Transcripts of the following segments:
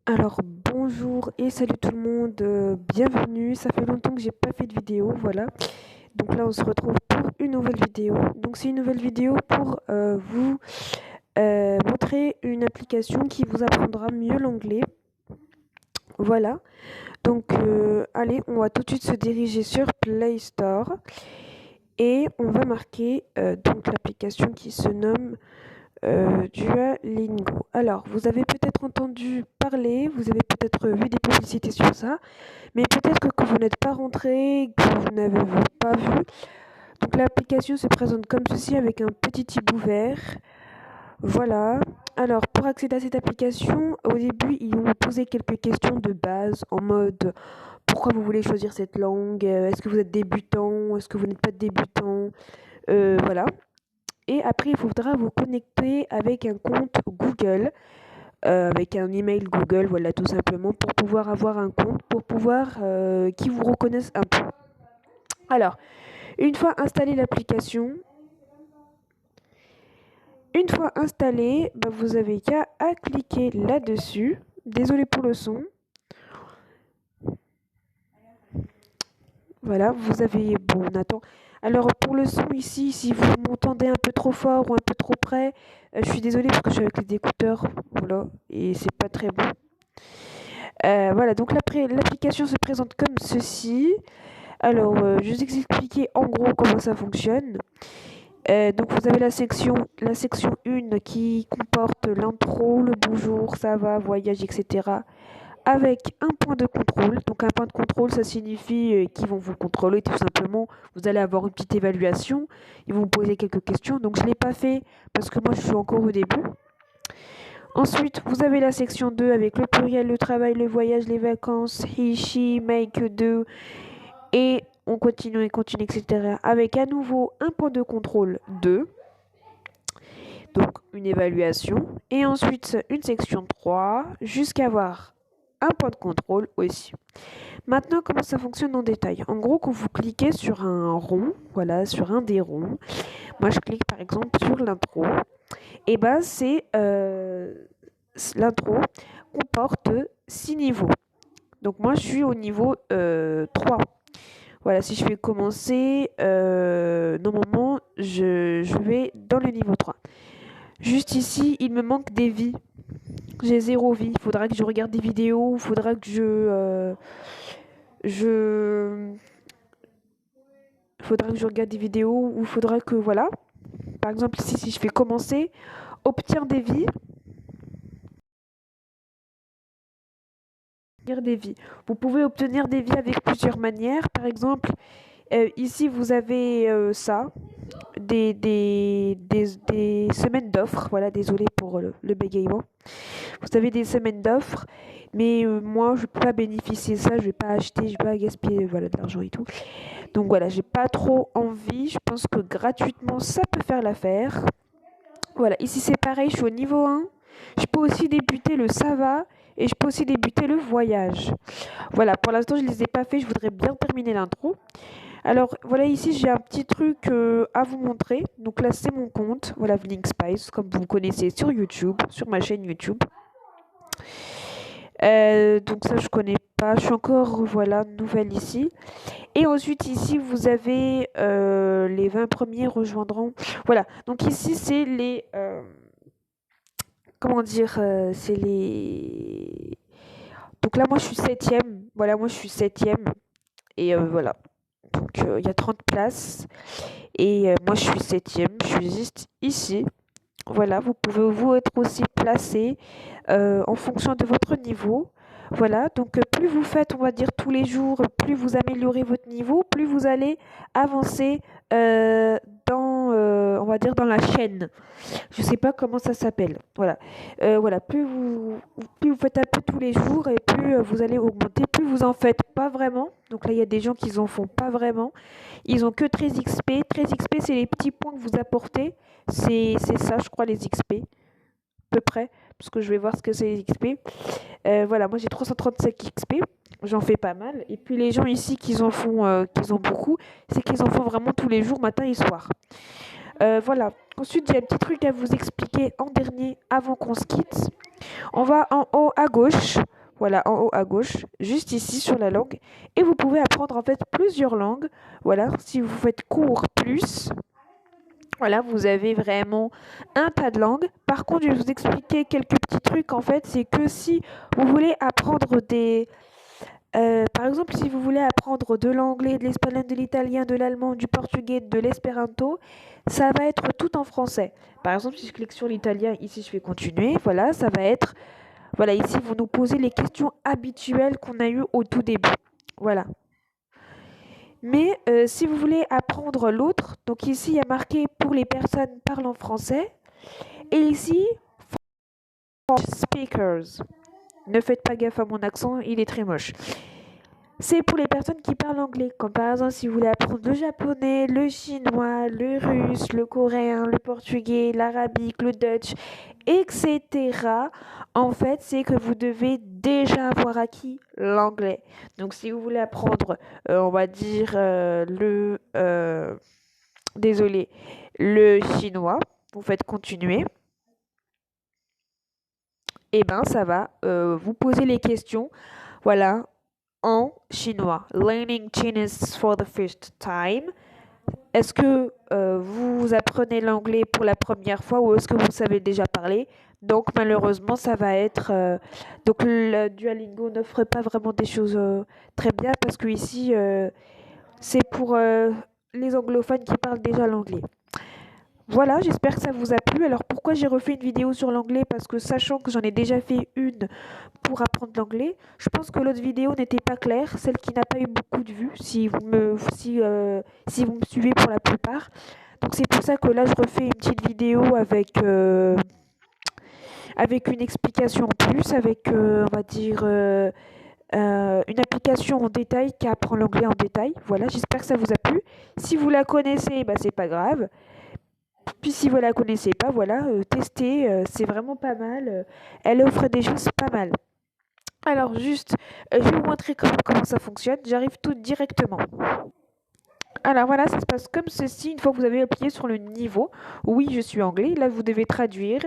Alors bonjour et salut tout le monde, bienvenue. Ça fait longtemps que j'ai pas fait de vidéo, voilà. Donc là on se retrouve pour une nouvelle vidéo. Donc c'est une nouvelle vidéo pour vous montrer une application qui vous apprendra mieux l'anglais. Voilà. Donc allez, on va tout de suite se diriger sur Play Store et on va marquer donc l'application qui se nomme Duolingo. Alors, vous avez peut-être entendu parler, vous avez peut-être vu des publicités sur ça, mais peut-être que vous n'êtes pas rentré, que vous n'avez pas vu. Donc l'application se présente comme ceci avec un petit hibou vert. Voilà. Alors, pour accéder à cette application, au début, ils vont vous poser quelques questions de base en mode pourquoi vous voulez choisir cette langue, est-ce que vous êtes débutant, est-ce que vous n'êtes pas débutant, voilà. Et après, il faudra vous connecter avec un compte Google, avec un email Google, voilà, tout simplement, pour pouvoir avoir un compte, pour pouvoir qu'ils vous reconnaissent un peu. Alors, une fois installée l'application, une fois installée, bah, vous avez qu'à cliquer là-dessus. Désolé pour le son. Voilà, vous avez... Bon, on attend. Alors, pour le son ici, si vous m'entendez un peu trop fort ou un peu trop près, je suis désolée parce que je suis avec les écouteurs, voilà, et c'est pas très bon. Voilà, donc l'application se présente comme ceci. Alors, je vais vous expliquer en gros comment ça fonctionne. Donc, vous avez la section 1 qui comporte l'intro, le bonjour, ça va, voyage, etc. Avec un point de contrôle. Donc, un point de contrôle, ça signifie qu'ils vont vous contrôler tout simplement. Vous allez avoir une petite évaluation. Ils vont vous poser quelques questions. Donc, je ne l'ai pas fait parce que moi, je suis encore au début. Ensuite, vous avez la section 2 avec le pluriel, le travail, le voyage, les vacances, he, she, make, do, et on continue, etc. Avec à nouveau un point de contrôle 2, donc une évaluation, et ensuite une section 3, jusqu'à avoir un point de contrôle aussi. Maintenant, comment ça fonctionne en détail? En gros, quand vous cliquez sur un rond, voilà, sur un des ronds, moi je clique par exemple sur l'intro, et ben c'est l'intro comporte 6 niveaux. Donc moi je suis au niveau 3. Voilà, si je fais commencer, normalement je vais dans le niveau 3. Juste ici, il me manque des vies. J'ai 0 vie. Il faudra que je regarde des vidéos, il faudra que je... faudra que je regarde des vidéos, ou il faudra que, voilà. Par exemple, ici, si je fais commencer, obtenir des vies, des vies. Vous pouvez obtenir des vies avec plusieurs manières. Par exemple, ici, vous avez ça, des semaines d'offres. Voilà, désolé pour le bégaiement. Vous avez des semaines d'offres, mais moi, je ne peux pas bénéficier de ça. Je ne vais pas acheter, je ne vais pas gaspiller voilà, de l'argent et tout. Donc voilà, j'ai pas trop envie. Je pense que gratuitement, ça peut faire l'affaire. Voilà, ici c'est pareil, je suis au niveau 1. Je peux aussi débuter le ça va et je peux aussi débuter le voyage. Voilà, pour l'instant je ne les ai pas fait, je voudrais bien terminer l'intro. Alors voilà, ici j'ai un petit truc à vous montrer. Donc là c'est mon compte, voilà Vling Spice, comme vous me connaissez sur YouTube, sur ma chaîne YouTube. Donc ça je connais pas, je suis encore voilà nouvelle ici. Et ensuite ici vous avez les 20 premiers rejoindront. Voilà, donc ici c'est les comment dire, c'est les... Donc là, moi, je suis septième. Voilà, moi, je suis septième. Et voilà. Donc, il y a 30 places. Et moi, je suis septième. Je suis juste ici. Voilà, vous pouvez vous être aussi placé en fonction de votre niveau. Voilà, donc plus vous faites, on va dire, tous les jours, plus vous améliorez votre niveau, plus vous allez avancer dans, on va dire, dans la chaîne. Je sais pas comment ça s'appelle. Voilà. Voilà. Plus vous faites un peu tous les jours et plus vous allez augmenter. Plus vous en faites pas vraiment. Donc là, il y a des gens qui en font pas vraiment. Ils ont que 13 XP. 13 XP, c'est les petits points que vous apportez. C'est ça, je crois, les XP. À peu près. Parce que je vais voir ce que c'est les XP. Voilà, moi j'ai 335 XP. J'en fais pas mal. Et puis les gens ici qui en font beaucoup, c'est qu'ils en font vraiment tous les jours, matin et soir. Voilà. Ensuite, j'ai un petit truc à vous expliquer en dernier avant qu'on se quitte. On va en haut à gauche. Voilà, en haut à gauche, juste ici sur la langue. Et vous pouvez apprendre en fait plusieurs langues. Voilà, si vous faites cours plus, voilà, vous avez vraiment un tas de langues. Par contre, je vais vous expliquer quelques petits trucs en fait. C'est que si vous voulez apprendre par exemple, si vous voulez apprendre de l'anglais, de l'espagnol, de l'italien, de l'allemand, du portugais, de l'espéranto, ça va être tout en français. Par exemple, si je clique sur l'italien, ici je fais continuer, voilà, ça va être, voilà, ici vous nous posez les questions habituelles qu'on a eues au tout début. Voilà. Mais si vous voulez apprendre l'autre, donc ici il y a marqué pour les personnes parlant français, et ici, for speakers. Ne faites pas gaffe à mon accent, il est très moche. C'est pour les personnes qui parlent anglais, comme par exemple si vous voulez apprendre le japonais, le chinois, le russe, le coréen, le portugais, l'arabique, le dutch, etc. En fait, c'est que vous devez déjà avoir acquis l'anglais. Donc si vous voulez apprendre, on va dire désolé, le chinois, vous faites continuer. Et ben ça va vous poser les questions. Voilà, en chinois. Learning Chinese for the first time. Est-ce que vous apprenez l'anglais pour la première fois ou est-ce que vous savez déjà parler? Donc malheureusement, ça va être... donc le Duolingo n'offre pas vraiment des choses très bien parce que ici, c'est pour les anglophones qui parlent déjà l'anglais. Voilà, j'espère que ça vous a plu. Alors pourquoi j'ai refait une vidéo sur l'anglais? Parce que sachant que j'en ai déjà fait une pour apprendre l'anglais, je pense que l'autre vidéo n'était pas claire, celle qui n'a pas eu beaucoup de vues, si vous me suivez pour la plupart. Donc c'est pour ça que là je refais une petite vidéo avec une explication en plus, avec on va dire une application en détail qui apprend l'anglais en détail. Voilà, j'espère que ça vous a plu. Si vous la connaissez, bah, c'est pas grave. Puis si vous la connaissez pas, voilà, testez, c'est vraiment pas mal. Elle offre des choses pas mal. Alors juste, je vais vous montrer comment ça fonctionne. J'arrive tout directement. Alors voilà, ça se passe comme ceci une fois que vous avez appuyé sur le niveau. Oui, je suis anglais. Là, vous devez traduire.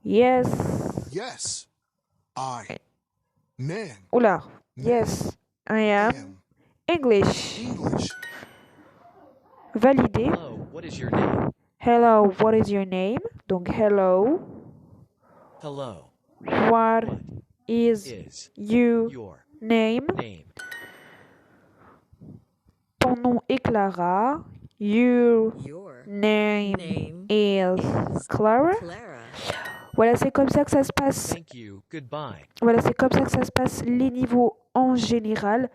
Yes. Yes, I. Man. Oula. Yes, I am English. English. Valider. Hello, what is your name? Hello, what is your name? Donc hello. Hello, What what is is your your name? name? Ton nom est Clara. Your Your name name is is Clara. Clara. Voilà, c'est comme ça que ça se passe. Thank you, goodbye. Voilà, c'est comme ça que ça se passe les niveaux en général.